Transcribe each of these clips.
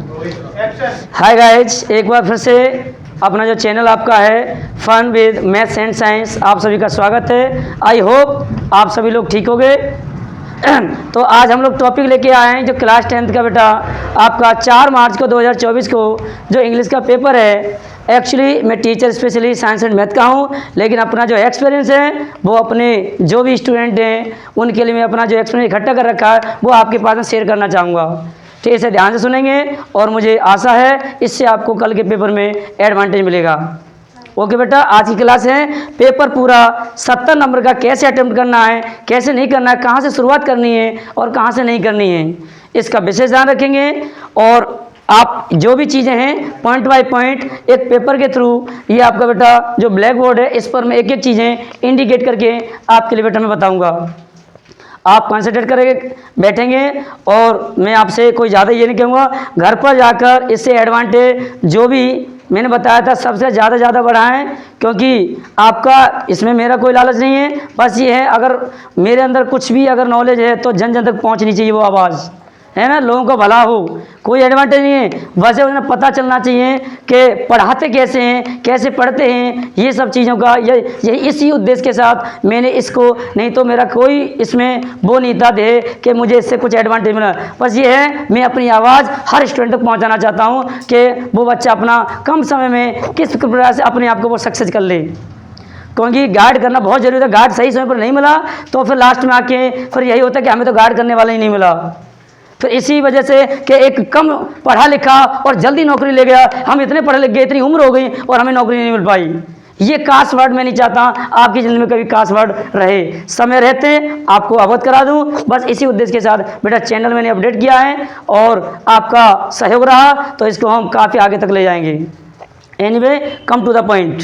Hi guys, एक बार फिर से अपना जो चैनल आपका है fun with maths and science, आप सभी का स्वागत है। आई होप आप सभी लोग ठीक हो गए। तो आज हम लोग टॉपिक लेके आए हैं जो क्लास 10th का बेटा आपका 4 मार्च को 2024 को जो इंग्लिश का पेपर है। एक्चुअली मैं teacher specially science and math का हूँ, लेकिन अपना जो एक्सपीरियंस है वो अपने जो भी स्टूडेंट हैं उनके लिए मैं अपना जो एक्सपीरियंस इकट्ठा कर रखा है वो आपके पास में शेयर करना चाहूँगा। ठीक है, इसे ध्यान से सुनेंगे और मुझे आशा है इससे आपको कल के पेपर में एडवांटेज मिलेगा। ओके बेटा, आज की क्लास है पेपर पूरा 70 नंबर का कैसे अटेम्प्ट करना है, कैसे नहीं करना है, कहाँ से शुरुआत करनी है और कहाँ से नहीं करनी है, इसका विशेष ध्यान रखेंगे। और आप जो भी चीज़ें हैं पॉइंट बाय पॉइंट एक पेपर के थ्रू, ये आपका बेटा जो ब्लैक बोर्ड है इस पर मैं एक एक चीज़ें इंडिकेट करके आपके लिए बेटा मैं बताऊँगा। आप कंसंट्रेट करके बैठेंगे और मैं आपसे कोई ज़्यादा ये नहीं कहूँगा, घर पर जाकर इससे एडवांटेज जो भी मैंने बताया था सबसे ज़्यादा बढ़ाएं, क्योंकि आपका इसमें मेरा कोई लालच नहीं है। बस ये है, अगर मेरे अंदर कुछ भी अगर नॉलेज है तो जन जन तक पहुँचनी चाहिए वो आवाज़, है ना, लोगों का भला हो। कोई एडवांटेज नहीं है, बस उन्हें पता चलना चाहिए कि पढ़ाते कैसे हैं, कैसे पढ़ते हैं, ये सब चीज़ों का ये इसी उद्देश्य के साथ मैंने इसको, नहीं तो मेरा कोई इसमें वो नहीं था दे कि मुझे इससे कुछ एडवांटेज मिला। बस ये है, मैं अपनी आवाज़ हर स्टूडेंट तक पहुंचाना चाहता हूं कि वो बच्चा अपना कम समय में किस प्रकार से अपने आप को वो सक्सेस कर ले, क्योंकि गाइड करना बहुत जरूरी है। गाइड सही समय पर नहीं मिला तो फिर लास्ट में आके फिर यही होता है कि हमें तो गाइड करने वाला ही नहीं मिला। फिर इसी वजह से कि एक कम पढ़ा लिखा और जल्दी नौकरी ले गया, हम इतने पढ़े लिख गए, इतनी उम्र हो गई और हमें नौकरी नहीं मिल पाई। ये कास्ट वर्ड मैं नहीं चाहता आपकी ज़िंदगी में कभी कास्ट वर्ड रहे। समय रहते आपको अवगत करा दूं, बस इसी उद्देश्य के साथ बेटा चैनल मैंने अपडेट किया है और आपका सहयोग रहा तो इसको हम काफ़ी आगे तक ले जाएंगे। Anyway, come to the point.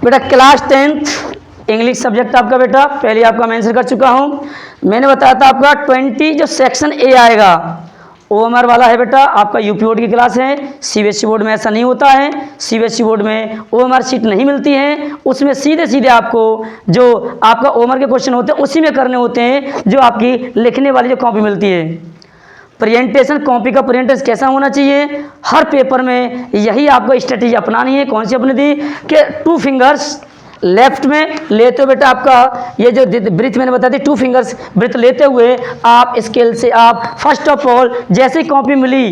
बेटा क्लास 10th इंग्लिश सब्जेक्ट आपका बेटा पहले आपका मेंशन कर चुका हूँ। मैंने बताया था आपका 20 जो सेक्शन ए आएगा ओएमआर वाला है बेटा। आपका यूपी बोर्ड की क्लास है, सीबीएसई बोर्ड में ऐसा नहीं होता है। सीबीएसई बोर्ड में ओएमआर शीट नहीं मिलती है, उसमें सीधे आपको जो आपका ओएमआर के क्वेश्चन होते हैं उसी में करने होते हैं जो आपकी लिखने वाली जो कॉपी मिलती है। प्रेजेंटेशन, कॉपी का प्रेजेंटेशन कैसा होना चाहिए, हर पेपर में यही आपको स्ट्रेटेजी अपनानी है। कौन सी अपनी थी कि 2 फिंगर्स लेफ्ट में लेते हो बेटा, आपका ये जो ब्रीथ मैंने बताया थी 2 फिंगर्स ब्रीथ लेते हुए आप स्केल से आप फर्स्ट ऑफ ऑल जैसे ही कॉपी मिली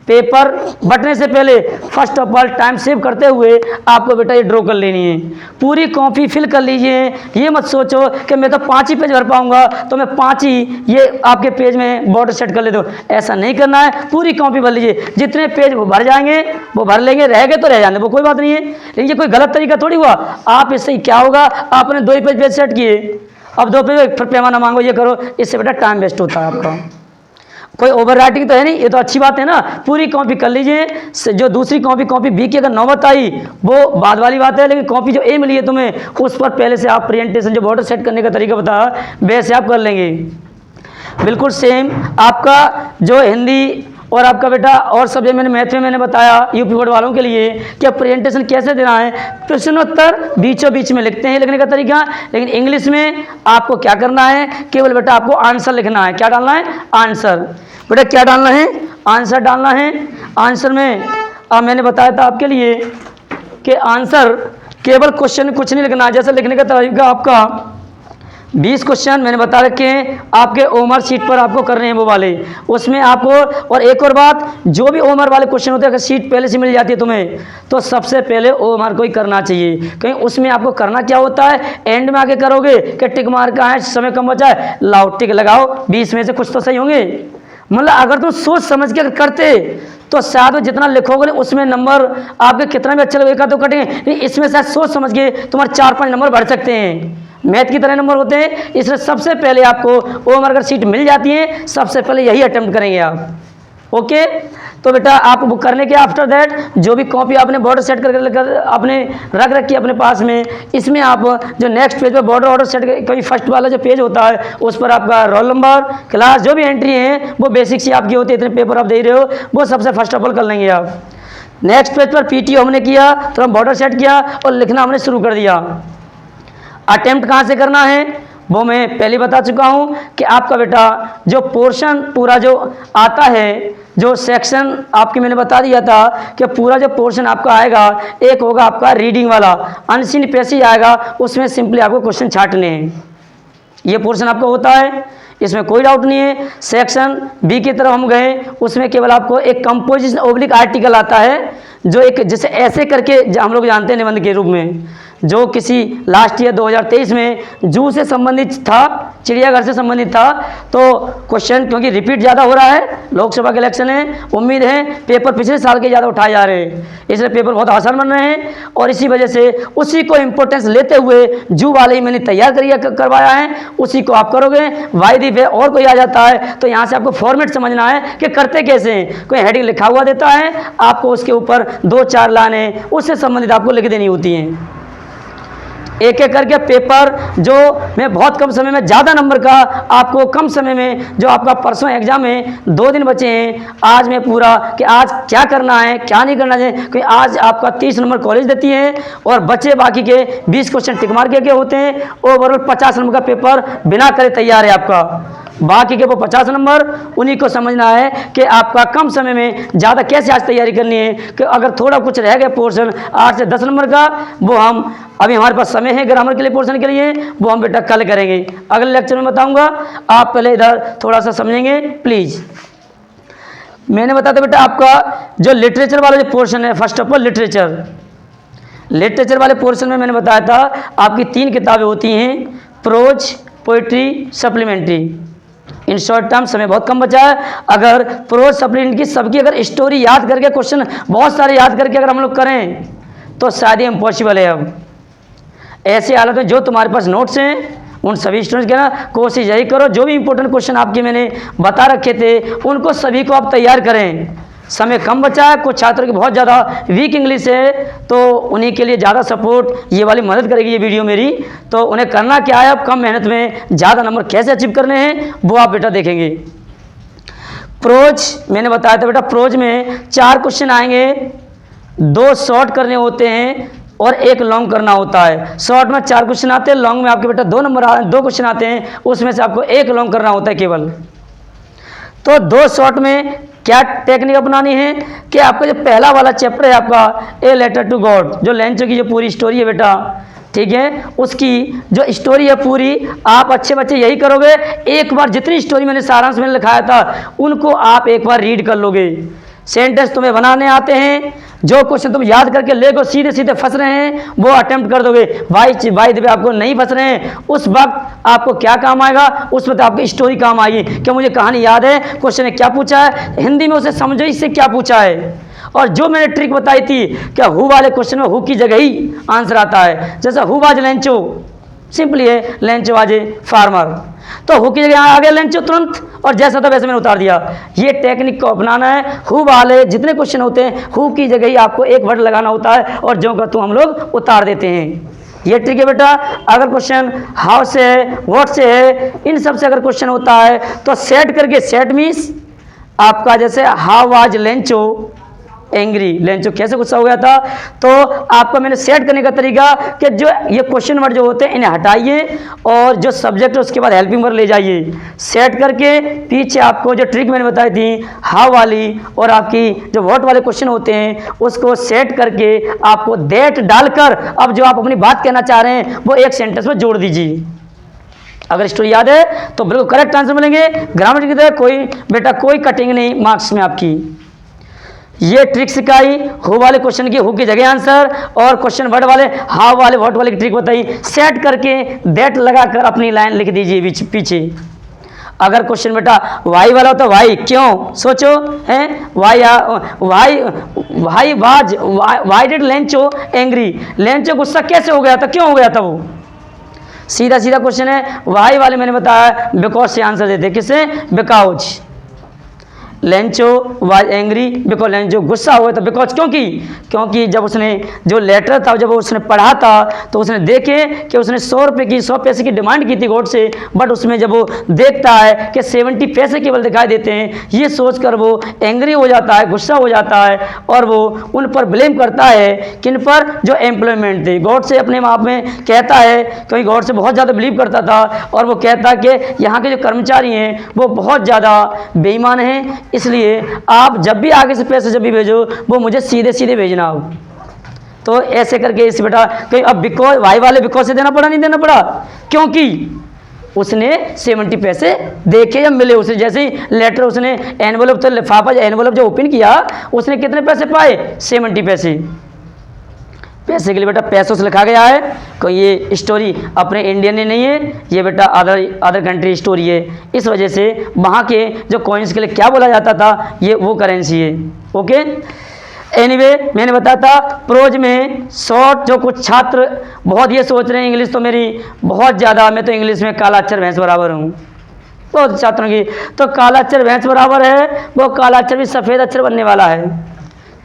पेपर बटने से पहले first of all time save करते हुए आपको बेटा ये ड्रॉ कर लेनी है। पूरी कॉपी फिल कर लीजिए। ये मत सोचो कि मैं तो 5 ही पेज भर पाऊंगा तो मैं 5 ही ये आपके पेज में बॉर्डर सेट कर ले दो, ऐसा नहीं करना है। पूरी कॉपी भर लीजिए, जितने पेज वो भर जाएंगे वो भर लेंगे, रह गए तो रह जाने, वो कोई बात नहीं है। लेकिन ये कोई गलत तरीका थोड़ी हुआ। आप इससे क्या होगा, आपने 2 ही पेज सेट किए, अब 2 पेज फिर पैमाना मांगो, ये करो, इससे बेटा टाइम वेस्ट होता है आपका। कोई ओवर राइटिंग तो है नहीं, ये तो अच्छी बात है ना। पूरी कॉपी कर लीजिए। जो दूसरी कॉपी बी की अगर नौबत आई वो बाद वाली बात है, लेकिन कॉपी जो ए मिली है तुम्हें उस पर पहले से आप प्रेजेंटेशन जो बॉर्डर सेट करने का तरीका बताया वैसे आप कर लेंगे। बिल्कुल सेम आपका जो हिंदी और आपका बेटा और सब्जेक्ट मैंने मैथ में मैंने बताया यूपी बोर्ड वालों के लिए कि प्रेजेंटेशन कैसे देना है। प्रश्नोत्तर बीचों बीच में लिखते हैं लिखने का तरीका, लेकिन इंग्लिश में आपको क्या करना है, केवल बेटा आपको आंसर लिखना है। क्या डालना है, आंसर। बेटा क्या डालना है, आंसर डालना है। आंसर में मैंने बताया था आपके लिए कि आंसर केवल क्वेश्चन कुछ नहीं लिखना है। जैसे लिखने का तरीका आपका 20 क्वेश्चन मैंने बता रखे हैं आपके ओएमआर शीट पर आपको करने हैं वो वाले, उसमें आपको। और एक और बात, जो भी ओएमआर वाले क्वेश्चन होते हैं अगर शीट पहले से मिल जाती है तुम्हें तो सबसे पहले ओएमआर को ही करना चाहिए। कहीं उसमें आपको करना क्या होता है, एंड में आके करोगे कि टिक मार का है, समय कम बचा है, लाओ टिक लगाओ, 20 में से कुछ तो सही होंगे। मतलब अगर तुम सोच समझ के करते तो शायद जितना लिखोगे उसमें नंबर आपके कितना भी अच्छा लगेगा तो कटेंगे, इसमें शायद सोच समझ के तुम्हारे 4-5 नंबर बढ़ सकते हैं। मैथ की तरह नंबर होते हैं, इसलिए सबसे पहले आपको ओएमआर अगर सीट मिल जाती है सबसे पहले यही अटेम्प्ट करेंगे आप। ओके, तो बेटा आप बुक करने के आफ्टर दैट जो भी कॉपी आपने बॉर्डर सेट कर आपने रख रखी अपने पास में, इसमें आप जो नेक्स्ट पेज पर बॉर्डर ऑर्डर सेट कभी फर्स्ट वाला जो पेज होता है उस पर आपका रोल नंबर, क्लास, जो भी एंट्री है वो बेसिक सी आपकी होती है। इतने पेपर आप दे रहे हो वो सबसे फर्स्ट ऑफ ऑल कर लेंगे आप। नेक्स्ट पेज पर पीटीओ हमने किया तो हम बॉर्डर सेट किया और लिखना हमने शुरू कर दिया। अटेम्प्ट कहाँ से करना है, वो मैं पहले बता चुका हूँ कि आपका बेटा जो पोर्शन पूरा जो आता है, जो सेक्शन आपके मैंने बता दिया था कि पूरा जो पोर्शन आपका आएगा, एक होगा आपका रीडिंग वाला, अनसीन पैसेज आएगा, उसमें सिंपली आपको क्वेश्चन छांटने हैं। ये पोर्शन आपका होता है, इसमें कोई डाउट नहीं है। सेक्शन बी की तरफ हम गए, उसमें केवल आपको एक कंपोजिशन ओब्लिक आर्टिकल आता है, जो एक जैसे ऐसे करके हम लोग जानते हैं निबंध के रूप में, जो किसी लास्ट ईयर 2023 में जू से संबंधित था, चिड़ियाघर से संबंधित था। तो क्वेश्चन क्योंकि रिपीट ज़्यादा हो रहा है, लोकसभा के इलेक्शन है, उम्मीद है पेपर पिछले साल के ज़्यादा उठाए जा रहे हैं, इसलिए पेपर बहुत आसान बन रहे हैं, और इसी वजह से उसी को इम्पोर्टेंस लेते हुए जू वाले ही मैंने तैयार करवाया है, उसी को आप करोगे। वायदी पे और कोई आ जाता है तो यहाँ से आपको फॉर्मेट समझना है कि करते कैसे हैं। कोई हेडिंग लिखा हुआ देता है, आपको उसके ऊपर 2-4 लाइनें उससे संबंधित आपको लिख देनी होती हैं। एक एक करके पेपर जो मैं बहुत कम समय में ज़्यादा नंबर का आपको कम समय में, जो आपका परसों एग्जाम है, 2 दिन बचे हैं, आज मैं पूरा कि आज क्या करना है क्या नहीं करना है, क्योंकि आज आपका 30 नंबर कॉलेज देती है और बचे बाकी के 20 क्वेश्चन टिक मार के होते हैं। ओवरऑल 50 नंबर का पेपर बिना करे तैयार है आपका, बाकी के वो 50 नंबर, उन्हीं को समझना है कि आपका कम समय में ज़्यादा कैसे आज तैयारी करनी है। कि अगर थोड़ा कुछ रह गया पोर्शन 8 से 10 नंबर का, वो हम अभी हमारे पास समय है ग्रामर के लिए, पोर्शन के लिए, वो हम बेटा कल करेंगे, अगले लेक्चर में बताऊंगा। आप पहले इधर थोड़ा सा समझेंगे प्लीज़। मैंने बताया था बेटा आपका जो लिटरेचर वाला जो पोर्शन है, फर्स्ट ऑफ ऑल लिटरेचर वाले पोर्शन में मैंने बताया था आपकी 3 किताबें होती हैं, prose, poetry, supplementary. In short term समय बहुत कम बचा है। अगर प्रोज सप्लीमेंट्री की सबकी अगर स्टोरी याद करके, क्वेश्चन बहुत सारे याद करके अगर हम लोग करें तो शायद ही इम्पॉसिबल है। अब ऐसी हालत में जो तुम्हारे पास नोट्स हैं उन सभी स्टूडेंट्स के ना कोशिश यही करो, जो भी इंपॉर्टेंट क्वेश्चन आपके मैंने बता रखे थे उनको सभी को आप तैयार करें। समय कम बचा है, कुछ छात्रों की बहुत ज़्यादा वीक इंग्लिश है, तो उन्हीं के लिए ज़्यादा सपोर्ट ये वाली मदद करेगी ये वीडियो मेरी। तो उन्हें करना क्या है, अब कम मेहनत में ज़्यादा नंबर कैसे अचीव करने हैं वो आप बेटा देखेंगे। प्रोज मैंने बताया था बेटा, प्रोज में 4 क्वेश्चन आएंगे, 2 शॉर्ट करने होते हैं और 1 लॉन्ग करना होता है। शॉर्ट में 4 क्वेश्चन आते हैं, लॉन्ग में आपके बेटा 2 क्वेश्चन आते हैं, उसमें से आपको 1 लॉन्ग करना होता है केवल। तो 2 शॉर्ट में क्या टेक्निक अपनानी है कि आपका जो पहला वाला चैप्टर है आपका ए लेटर टू गॉड, जो लेंचो की जो पूरी स्टोरी है बेटा, ठीक है, उसकी जो स्टोरी है पूरी, आप अच्छे बच्चे यही करोगे, एक बार जितनी स्टोरी मैंने सारांश में लिखाया था उनको आप एक बार रीड कर लोगे। सेंटेंस तुम्हें बनाने आते हैं, जो क्वेश्चन तुम याद करके लेगो सीधे सीधे फंस रहे हैं वो अटेम्प्ट कर दोगे। बाई द वे आपको नहीं फंस रहे हैं, उस वक्त आपको क्या काम आएगा, उस वक्त आपकी स्टोरी काम आएगी कि मुझे कहानी याद है, क्वेश्चन ने क्या पूछा है, हिंदी में उसे समझो इससे क्या पूछा है। और जो मैंने ट्रिक बताई थी कि हु वाले क्वेश्चन में हु की जगह ही आंसर आता है, जैसा हु वाज लेंचो, सिंपली है लेंचो वाज ए फार्मर, तो हु की जगह आ गया लेंचो तुरंत, और जैसा था वैसे मैंने उतार दिया। ये टेक्निक को अपनाना है। हु वाले जितने क्वेश्चन होते हैं हु की जगह ही आपको एक वर्ड लगाना होता है और जो का तो हम लोग उतार देते हैं। ये ट्रिक है बेटा। अगर क्वेश्चन हाउ से है, व्हाट से है, इन सब से अगर क्वेश्चन होता है तो सेट करके, सेट मीन्स आपका जैसे how was Lencho angry, Lencho कैसे गुस्सा हो गया था, तो आपका मैंने सेट करने का तरीका कि जो ये क्वेश्चन वर्ड जो होते हैं इन्हें हटाइए और जो सब्जेक्ट है उसके बाद हेल्पिंग वर्ड ले जाइए। सेट करके पीछे आपको जो ट्रिक मैंने बताई थी हाउ वाली और आपकी जो व्हाट वाले क्वेश्चन होते हैं उसको सेट करके आपको दैट डालकर अब जो आप अपनी बात कहना चाह रहे हैं वो एक सेंटेंस में जोड़ दीजिए। अगर स्टोरी याद है तो बिल्कुल करेक्ट आंसर मिलेंगे। ग्रामर की तरह कोई बेटा कोई कटिंग नहीं मार्क्स में आपकी। ये ट्रिक सिखाई, हु वाले क्वेश्चन की हु की जगह आंसर, और क्वेश्चन वर्ड वाले हाउ वाले व्हाट वाले की ट्रिक बताई। सेट करके दैट लगाकर अपनी लाइन लिख दीजिए पीछे। अगर क्वेश्चन बेटा वाई वाला हो तो वाई क्यों, सोचो हैं, why did Lencho angry, Lencho गुस्सा कैसे हो गया था, क्यों हो गया था वो, सीधा सीधा क्वेश्चन है। वाई वाले मैंने बताया बिकॉज से आंसर देते, किससे, because. Lencho was angry because Lencho गुस्सा हुआ था बिकॉज क्योंकि जब उसने जो लेटर था जब उसने पढ़ा था तो उसने देखे कि उसने 100 पैसे की डिमांड की थी गॉड से, बट उसमें जब वो देखता है कि 70 पैसे केवल दिखाई देते हैं, ये सोचकर वो एंग्री हो जाता है, गुस्सा हो जाता है और वो उन पर ब्लेम करता है। किन पर? जो एम्प्लॉयमेंट थे। गॉड से अपने आप में कहता है, क्योंकि गॉड से बहुत ज़्यादा बिलीव करता था और वो कहता कि यहाँ के जो कर्मचारी हैं वो बहुत ज़्यादा बेईमान हैं, इसलिए आप जब भी आगे से पैसे जब भी भेजो वो मुझे सीधे सीधे भेजना हो। तो ऐसे करके इस बेटा कहीं अब बिकॉज वाई वाले बिकॉज से देना पड़ा, नहीं देना पड़ा, क्योंकि उसने 70 पैसे देखे या मिले उसे। जैसे ही लेटर उसने एनवलप तो लिफाफा एनवलप जो ओपन किया उसने कितने पैसे पाए? 70 पैसे। पैसे के लिए बेटा पैसों से लिखा गया है, कोई ये स्टोरी अपने इंडियन ने नहीं है, ये बेटा अदर कंट्री स्टोरी है। इस वजह से वहाँ के जो कॉइन्स के लिए क्या बोला जाता था, ये वो करेंसी है। ओके, एनीवे मैंने बताया था प्रोज में शॉर्ट जो कुछ छात्र बहुत ये सोच रहे हैं इंग्लिश तो मेरी बहुत ज़्यादा, मैं तो इंग्लिश में काला अक्षर भैंस बराबर हूँ बहुत छात्रों की, तो काला अक्षर भैंस बराबर है, वो काला अक्षर भी सफ़ेद अक्षर बनने वाला है।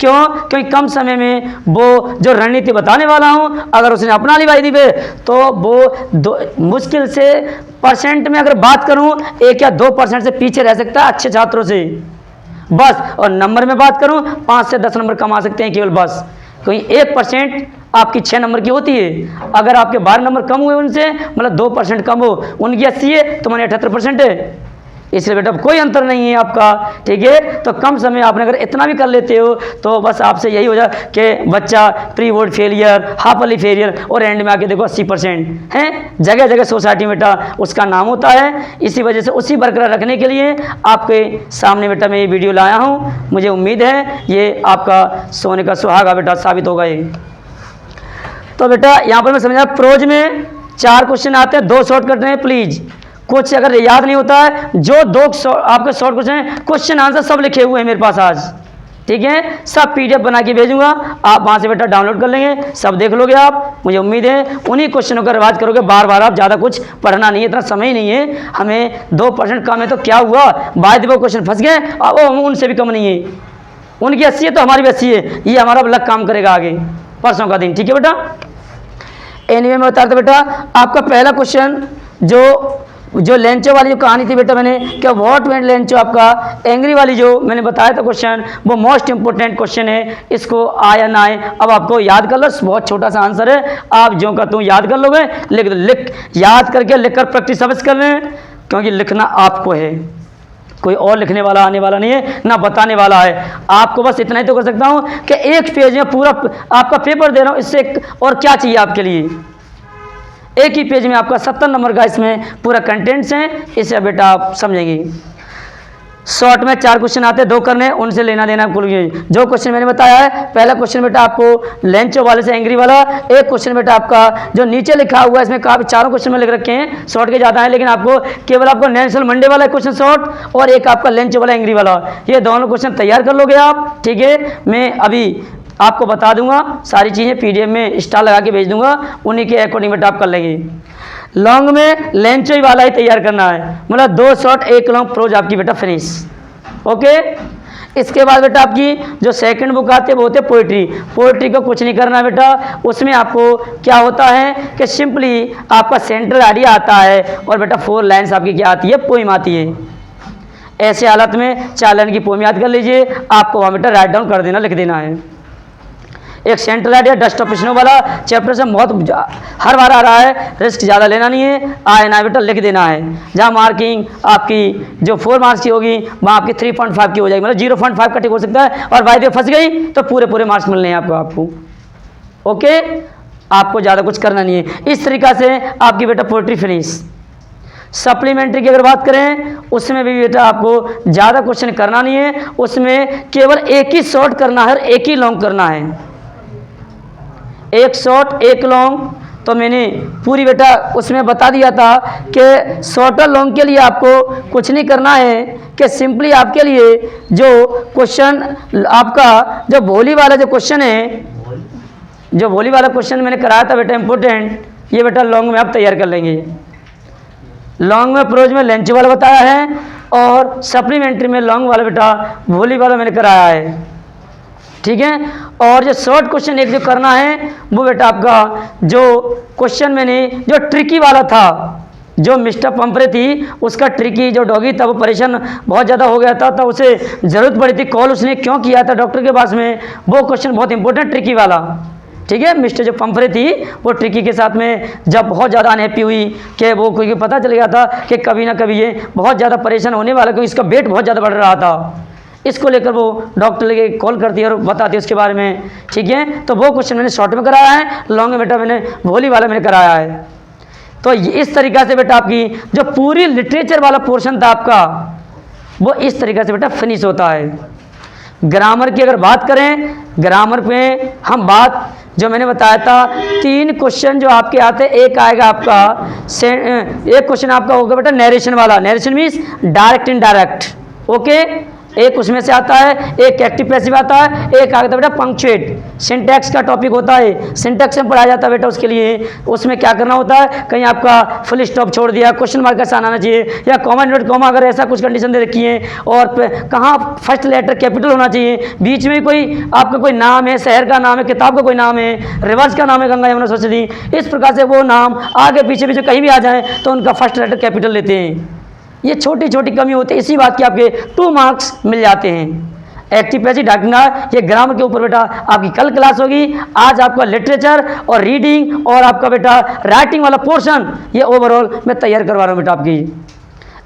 क्यों? क्योंकि कम समय में वो जो रणनीति बताने वाला हूँ अगर उसने अपना ली वायदी पे तो वो मुश्किल से परसेंट में अगर बात करूँ 1 या 2% से पीछे रह सकता है अच्छे छात्रों से बस, और नंबर में बात करूँ 5 से 10 नंबर कमा सकते हैं केवल बस। कोई 1% आपकी 6 नंबर की होती है, अगर आपके 12 नंबर कम हुए उनसे मतलब 2% कम हो, उनकी 80 है तुम्हारी 78% है, इसलिए बेटा कोई अंतर नहीं है आपका। ठीक है, तो कम समय आपने अगर इतना भी कर लेते हो तो बस आपसे यही हो जाए कि बच्चा pre board failure, half early failure और एंड में आके देखो 80% हैं। जगह जगह सोसाइटी में बेटा उसका नाम होता है, इसी वजह से उसी बरकरार रखने के लिए आपके सामने बेटा मैं ये वीडियो लाया हूँ। मुझे उम्मीद है ये आपका सोने का सुहागा बेटा साबित होगा ये। तो बेटा यहाँ पर मैं समझा प्रोज में 4 क्वेश्चन आते हैं, 2 शॉर्टकट हैं प्लीज़, कुछ अगर याद नहीं होता है जो 2 आपके शॉर्ट क्वेश्चन हैं, क्वेश्चन आंसर सब लिखे हुए हैं मेरे पास आज। ठीक है, सब PDF बना के भेजूंगा, आप वहाँ से बेटा डाउनलोड कर लेंगे, सब देख लोगे आप। मुझे उम्मीद है उन्हीं क्वेश्चनों का रिवाज करोगे, बार बार आप ज़्यादा कुछ पढ़ना नहीं है, इतना समय ही नहीं है हमें। 2% कम है तो क्या हुआ, बाद वो क्वेश्चन फंस गए, अब वो उनसे भी कम नहीं है, उनकी 80 है तो हमारी भी 80 है, ये हमारा अलग काम करेगा आगे परसों का दिन। ठीक है बेटा, एनीवे मैं बताता बेटा आपका पहला क्वेश्चन जो लेंचो वाली जो कहानी थी बेटा मैंने क्या व्हाट वेंट लेंचो, आपका एंग्री वाली जो मैंने बताया था क्वेश्चन, वो मोस्ट इंपोर्टेंट क्वेश्चन है, इसको आए या ना आए अब आपको याद कर लो, बहुत छोटा सा आंसर है, आप जो का तुम याद कर लोगे, लिख याद करके लिख कर प्रैक्टिस समझ कर रहे हैं, क्योंकि लिखना आपको है, कोई और लिखने वाला आने वाला नहीं है ना बताने वाला है। आपको बस इतना ही तो कर सकता हूँ कि एक पेज में पूरा आपका पेपर दे रहा हूँ, इससे और क्या चाहिए आपके लिए। एक ही पेज में आपका 70 नंबर का इसमें पूरा कंटेंट्स हैं, इसे बेटा आप समझेंगे। शॉर्ट में 4 क्वेश्चन आते हैं, 2 करने, उनसे लेना देना कुल जो क्वेश्चन मैंने बताया है। पहला क्वेश्चन बेटा आपको लेंचो वाले से एंग्री वाला, एक क्वेश्चन बेटा आपका जो नीचे लिखा हुआ है इसमें काफी 4 क्वेश्चन में लिख रखे हैं, शॉर्ट के ज़्यादा है लेकिन आपको केवल आपको नेशनल मंडे वाला क्वेश्चन शॉर्ट और एक आपका लेंचो वाला एंग्री वाला, ये दोनों क्वेश्चन तैयार कर लोगे आप। ठीक है, मैं अभी आपको बता दूंगा सारी चीज़ें, PDF में स्टार लगा के भेज दूंगा, उन्हीं के अकॉर्डिंग बेटा आप कर लेंगे। लॉन्ग में लेंचो ही वाला ही तैयार करना है, मतलब 2 शॉर्ट 1 लॉन्ग प्रोज आपकी बेटा फिनिश। ओके, इसके बाद बेटा आपकी जो सेकंड बुक आती है वो होती है पोइट्री को कुछ नहीं करना बेटा, उसमें आपको क्या होता है कि सिंपली आपका सेंट्रल आइडिया आता है और बेटा 4 लाइन्स आपकी क्या आती है, पोइम आती है। ऐसे हालत में 4 लाइन की पोइम याद कर लीजिए, आपको वहाँ बेटा राइट डाउन कर देना, लिख देना है। एक central idea dust of snow वाला चैप्टर से बहुत हर बार आ रहा है, रिस्क ज़्यादा लेना नहीं है, आए ना बेटा लिख देना है। जहाँ मार्किंग आपकी जो 4 मार्क्स की होगी वहाँ आपकी 3.5 की हो जाएगी, मतलब 0.5 कटिंग हो सकता है, और बाय द वे फंस गई तो पूरे मार्क्स मिलने हैं आपको। ओके, आपको ज़्यादा कुछ करना नहीं है। इस तरीक़ा से आपकी बेटा पोइट्री फिनिश। सप्लीमेंट्री की अगर बात करें उसमें भी बेटा आपको ज़्यादा क्वेश्चन करना नहीं है, उसमें केवल एक ही शॉर्ट करना है और एक ही लॉन्ग करना है, एक शॉर्ट 1 लॉन्ग। तो मैंने पूरी बेटा उसमें बता दिया था कि शॉर्ट और लॉन्ग के लिए आपको कुछ नहीं करना है, कि सिंपली आपके लिए जो क्वेश्चन आपका जो भोली वाला जो क्वेश्चन है, जो भोली वाला क्वेश्चन मैंने कराया था बेटा इम्पोर्टेंट, ये बेटा लॉन्ग में आप तैयार कर लेंगे। लॉन्ग में प्रोज में लेंच वाला बताया है, और सप्लीमेंट्री में लॉन्ग वाला बेटा वोली वाला मैंने कराया है। ठीक है, और जो शॉर्ट क्वेश्चन एक जो करना है वो बेटा आपका जो क्वेश्चन मैंने जो ट्रिकी वाला था, जो मिस्टर पंपरे थी उसका ट्रिकी जो डॉगी था वो परेशान बहुत ज़्यादा हो गया था, तो उसे ज़रूरत पड़ी थी कॉल उसने क्यों किया था डॉक्टर के पास में, वो क्वेश्चन बहुत इंपॉर्टेंट ट्रिकी वाला। ठीक है, मिस्टर जो पंपरे थी वो ट्रिकी के साथ में जब बहुत ज़्यादा अनहैप्पी हुई कि वो क्योंकि पता चल गया था कि कभी ना कभी ये बहुत ज़्यादा परेशान होने वाला, क्योंकि इसका वेट बहुत ज़्यादा बढ़ रहा था, इसको लेकर वो डॉक्टर लेके कॉल करती है और बताती है उसके बारे में। ठीक है, तो वो क्वेश्चन मैंने शॉर्ट में कराया है, लॉन्ग में बेटा मैंने वोली वाला मैंने कराया है। तो इस तरीक़ा से बेटा आपकी जो पूरी लिटरेचर वाला पोर्शन था आपका वो इस तरीक़े से बेटा फिनिश होता है। ग्रामर की अगर बात करें, ग्रामर पे हम बात जो मैंने बताया था 3 क्वेश्चन जो आपके आते हैं, एक आएगा आपका एक क्वेश्चन आपका होगा बेटा नरेशन वाला, narration means direct indirect. Okay, एक उसमें से आता है, एक एक्टिव पैसिव आता है, एक आता है बेटा पंक्चुएट। सिंटैक्स का टॉपिक होता है, सिंटैक्स में पढ़ाया जाता है बेटा, उसके लिए उसमें क्या करना होता है, कहीं आपका फुल स्टॉप छोड़ दिया, क्वेश्चन मार्क का साइन आना चाहिए, या कॉमा नोट कॉमा अगर ऐसा कुछ कंडीशन दे रखी है, और कहाँ फर्स्ट लेटर कैपिटल होना चाहिए, बीच में कोई आपका कोई नाम है, शहर का नाम है, किताब का कोई नाम है, रिवर्स का नाम है गंगा यमुना सरस्वती, इस प्रकार से वो नाम आगे पीछे पीछे कहीं भी आ जाए तो उनका फर्स्ट लेटर कैपिटल लेते हैं। ये छोटी छोटी कमी होती है, इसी बात के आपके 2 मार्क्स मिल जाते हैं। एक्टिव पैसिव डाकना, ये ग्रामर के ऊपर बेटा आपकी कल क्लास होगी। आज आपका लिटरेचर और रीडिंग और आपका बेटा राइटिंग वाला पोर्शन ये ओवरऑल मैं तैयार करवा रहा हूँ बेटा आपकी।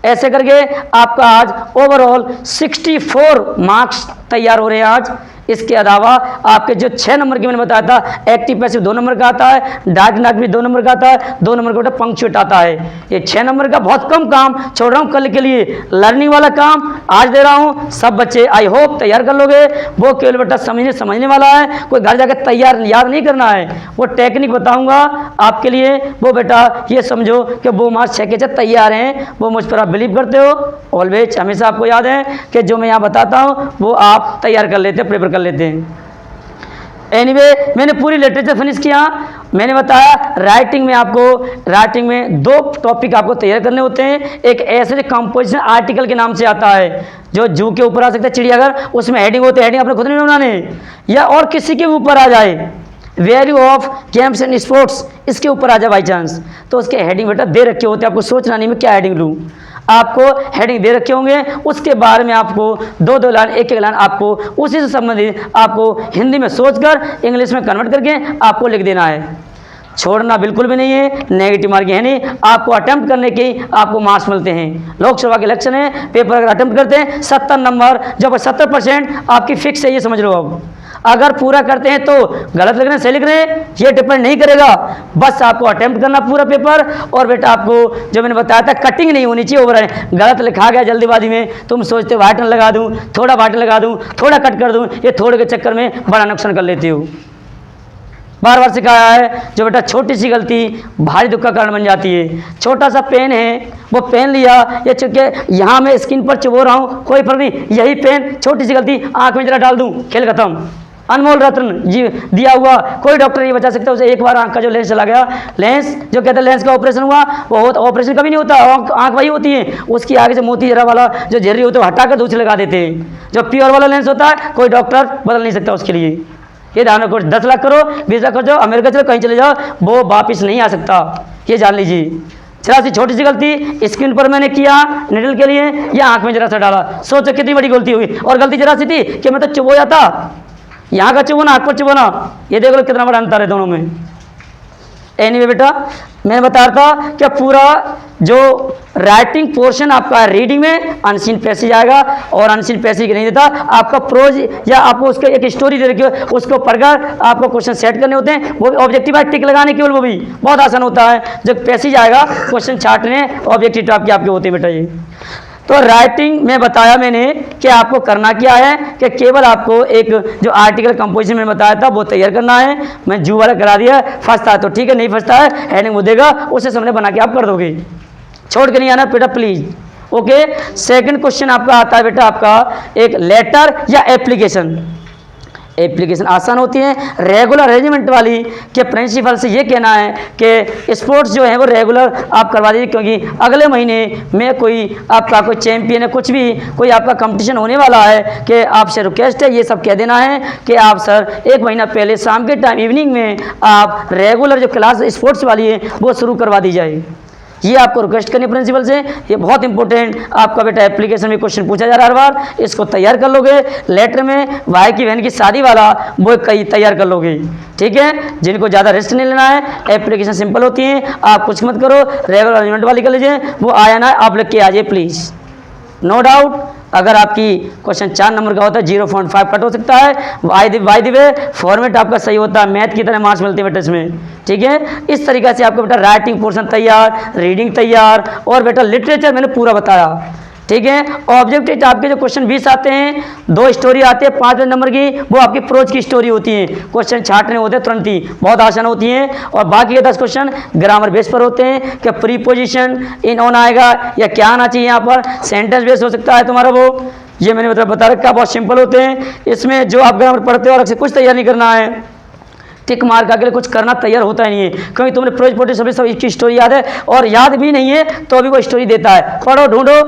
ऐसे करके आपका आज ओवरऑल 64 मार्क्स तैयार हो रहे हैं आज। इसके अलावा आपके जो 6 नंबर की मैंने बताया था, एक्टिव पैसिव 2 नंबर का आता है, डायग्नोस्टिक भी 2 नंबर का आता है, 2 नंबर का बेटा पंक्चुएट आता है। ये 6 नंबर का बहुत कम काम छोड़ रहा हूँ कल के लिए, लर्निंग वाला काम आज दे रहा हूँ। सब बच्चे आई होप तैयार कर लोगे, वो केवल बेटा समझने वाला है, कोई घर जाकर तैयार याद नहीं करना है। वो टेक्निक बताऊँगा आपके लिए, वो बेटा ये समझो कि वो मार्क्स 6 के 6 तैयार हैं, वो मुझ पर आप बिलीव करते हो। ऑलवेज हमेशा आपको याद है कि जो मैं यहाँ बताता हूँ वो आप तैयार कर लेते, प्रिपेयर कर लेते हैं। एनीवे, मैंने पूरी लिटरेचर फिनिश किया। मैंने बताया राइटिंग में आपको, राइटिंग में 2 टॉपिक आपको तैयार करने होते हैं। एक ऐसे कंपोजिशन आर्टिकल के नाम से आता है जो जू के ऊपर आ सकता है, चिड़ियाघर, उसमें हेडिंग होते हैं, हेडिंग आपने खुद नहीं बनाने, या और किसी के ऊपर आ जाए, value of games and sports इसके ऊपर आ जाए बाई चांस, तो उसके हेडिंग बेटा दे रखे होते हैं, आपको सोचना नहीं मैं क्या हेडिंग लूँ। आपको हेडिंग दे रखे होंगे, उसके बारे में आपको 2-2 लाइन, 1-1 लाइन आपको उसी से संबंधित आपको हिंदी में सोचकर इंग्लिश में कन्वर्ट करके आपको लिख देना है। छोड़ना बिल्कुल भी नहीं है, नेगेटिव मार्किंग है नहीं, आपको अटेम्प्ट करने के आपको मार्क्स मिलते हैं। लोकसभा के इलेक्शन है, पेपर अगर अटेम्प्ट करते हैं 70 नंबर, जब 70% आपकी फिक्स है, ये समझ लो। अब अगर पूरा करते हैं तो गलत लिख रहे हैं सही लिख रहे हैं ये डिपेंड नहीं करेगा, बस आपको अटेम्प्ट करना पूरा पेपर। और बेटा आपको जो मैंने बताया था कटिंग नहीं होनी चाहिए, ओवर गलत लिखा गया जल्दीबाजी में, तुम सोचते हो वाइटन लगा दूं, थोड़ा वाइटन लगा दूं, थोड़ा कट कर दूं, ये थोड़े के चक्कर में बड़ा नुकसान कर लेती हो। बार बार सिखाया है, जो बेटा छोटी सी गलती भारी दुख का कारण बन जाती है। छोटा सा पेन है, वो पेन लिया, ये चुके यहाँ मैं स्किन पर चुबो रहा हूँ, कोई फर्क नहीं, यही पेन छोटी सी गलती आँख में जरा डाल दूँ, खेल खत्म। अनमोल रत्न जी दिया हुआ, कोई डॉक्टर नहीं बचा सकता उसे। एक बार आंख का जो लेंस चला गया, लेंस जो कहते हैं लेंस का ऑपरेशन हुआ, वो ऑपरेशन कभी नहीं होता, आंख वही होती है, उसकी आगे से मोती जरा वाला जो झर्री होता है हटाकर दूसरे लगा देते हैं। जो प्योर वाला लेंस होता है कोई डॉक्टर बदल नहीं सकता उसके लिए। ये ध्यान रखो, 10 लाख करो, 20 लाख कर जाओ, अमेरिका चलो, कहीं चले जाओ, वो वापिस नहीं आ सकता, ये जान लीजिए। जरा सी छोटी सी गलती स्किन पर मैंने किया निडल के लिए, या आंख में जरा सा डाला, सोचो कितनी बड़ी गलती हुई। और गलती जरा सी थी कि मैं तो चुभ हो जाता, यहाँ का चुभोना आँख पर चुभोना, ये देख लो कितना बड़ा अंतर है दोनों में। एनीवे बेटा मैंने बताया था कि पूरा जो राइटिंग पोर्शन आपका है, रीडिंग में अनसीन पैसेज आएगा, और अनसीन पैसेज नहीं देता आपका प्रोज, या आपको उसका एक स्टोरी दे रखी हो, उसको पढ़कर आपको क्वेश्चन सेट करने होते हैं, वो भी ऑब्जेक्टिव है, टिक लगाने केवल, वो भी बहुत आसान होता है। जो पैसेज आएगा क्वेश्चन छाटने ऑब्जेक्टिव आपके होते हैं बेटा। ये तो राइटिंग में बताया मैंने कि आपको करना क्या है, कि केवल आपको एक जो आर्टिकल कंपोजिशन में बताया था वो तैयार करना है। मैं जू वाला करा दिया, फंसता है तो ठीक है, नहीं फंसता है हेडिंग वो देगा, उसे सामने बना के आप कर दोगे, छोड़ के नहीं आना बेटा प्लीज। ओके, सेकंड क्वेश्चन आपका आता है बेटा आपका एक लेटर या एप्लीकेशन। एप्लीकेशन आसान होती है। रेगुलर अरेंजमेंट वाली के प्रिंसिपल से ये कहना है कि स्पोर्ट्स जो है वो रेगुलर आप करवा दीजिए, क्योंकि अगले महीने में कोई आपका कोई चैंपियन है, कुछ भी कोई आपका कंपटीशन होने वाला है कि आपसे रिक्वेस्ट है ये सब कह देना है कि आप सर 1 महीना पहले शाम के टाइम इवनिंग में आप रेगुलर जो क्लास स्पोर्ट्स वाली है वो शुरू करवा दी जाए। ये आपको रिक्वेस्ट करनी प्रिंसिपल से। ये बहुत इंपॉर्टेंट आपका बेटा एप्लीकेशन में क्वेश्चन पूछा जा रहा है हर बार, इसको तैयार कर लोगे। लेटर में भाई की बहन की शादी वाला वो कई तैयार कर लोगे, ठीक है। जिनको ज़्यादा रेस्ट नहीं लेना है, एप्लीकेशन सिंपल होती है, आप कुछ मत करो, रेगुलर अरेंजमेंट वाली कर लीजिए। वो आया ना आप लिख के आ जाइए प्लीज़, नो डाउट। अगर आपकी क्वेश्चन 4 नंबर का होता है 0.5 कट हो सकता है। बाय द वे फॉर्मेट आपका सही होता है, मैथ की तरह मार्क्स मिलते हैं बेटा इसमें, ठीक है। इस तरीके से आपका बेटा राइटिंग पोर्शन तैयार, रीडिंग तैयार, और बेटा लिटरेचर मैंने पूरा बताया, ठीक है। ऑब्जेक्टिव आपके जो क्वेश्चन 20 आते हैं, 2 स्टोरी आती है 5 नंबर की, वो आपकी प्रोज की स्टोरी होती है। क्वेश्चन छाटने होते हैं तुरंत ही, बहुत आसान होती हैं। और बाकी के 10 क्वेश्चन ग्रामर बेस पर होते हैं कि प्रीपोजिशन इन ऑन आएगा या क्या आना चाहिए, यहाँ पर सेंटेंस बेस हो सकता है तुम्हारा वो, ये मैंने बता रखा, बहुत सिंपल होते हैं। इसमें जो आप ग्रामर पढ़ते हो अलग से कुछ तैयार नहीं करना है, टिक मार के लिए कुछ करना तैयार होता ही नहीं है, क्योंकि तुमने प्रोज पोटी सब इसकी स्टोरी याद है, और याद भी नहीं है तो अभी वो स्टोरी देता है, पढ़ो ढूंढो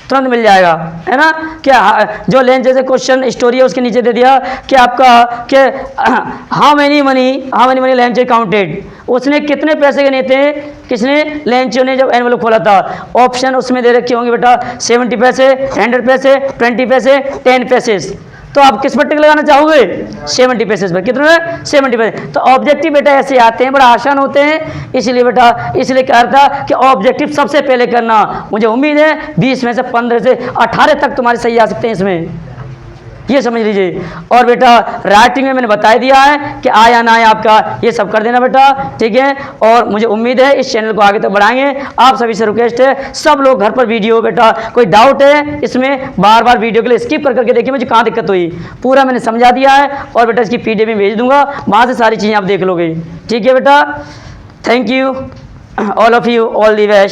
तुरंत मिल जाएगा, है ना। क्या जो लेंस जैसे क्वेश्चन स्टोरी है उसके नीचे दे दिया कि आपका कि how many money lens counted, उसने कितने पैसे गिने थे, किसने, लेंचो ने जब एनवलप खोला था। ऑप्शन उसमें दे रखे होंगे बेटा 70 पैसे, 100 पैसे, 20 पैसे, 10 पैसे। तो आप किस पर टिक लगाना चाहोगे, 70 पैसेज पर। कितने 70 पैसे। तो ऑब्जेक्टिव बेटा ऐसे आते हैं, बड़ा आसान होते हैं, इसलिए बेटा इसलिए कह रहा था कि ऑब्जेक्टिव सबसे पहले करना। मुझे उम्मीद है 20 में से 15 से 18 तक तुम्हारे सही आ सकते हैं इसमें, ये समझ लीजिए। और बेटा राइटिंग में मैंने बता दिया है कि आया ना आया आपका ये सब कर देना बेटा, ठीक है। और मुझे उम्मीद है इस चैनल को आगे तक बढ़ाएंगे। आप सभी से रिक्वेस्ट है, सब लोग घर पर वीडियो बेटा, कोई डाउट है इसमें बार बार वीडियो के लिए स्किप कर करके देखिए मुझे कहाँ दिक्कत हुई, पूरा मैंने समझा दिया है। और बेटा इसकी PDF में भेज दूंगा, वहाँ से सारी चीज़ें आप देख लोगे, ठीक है बेटा। Thank you all of you, all the best.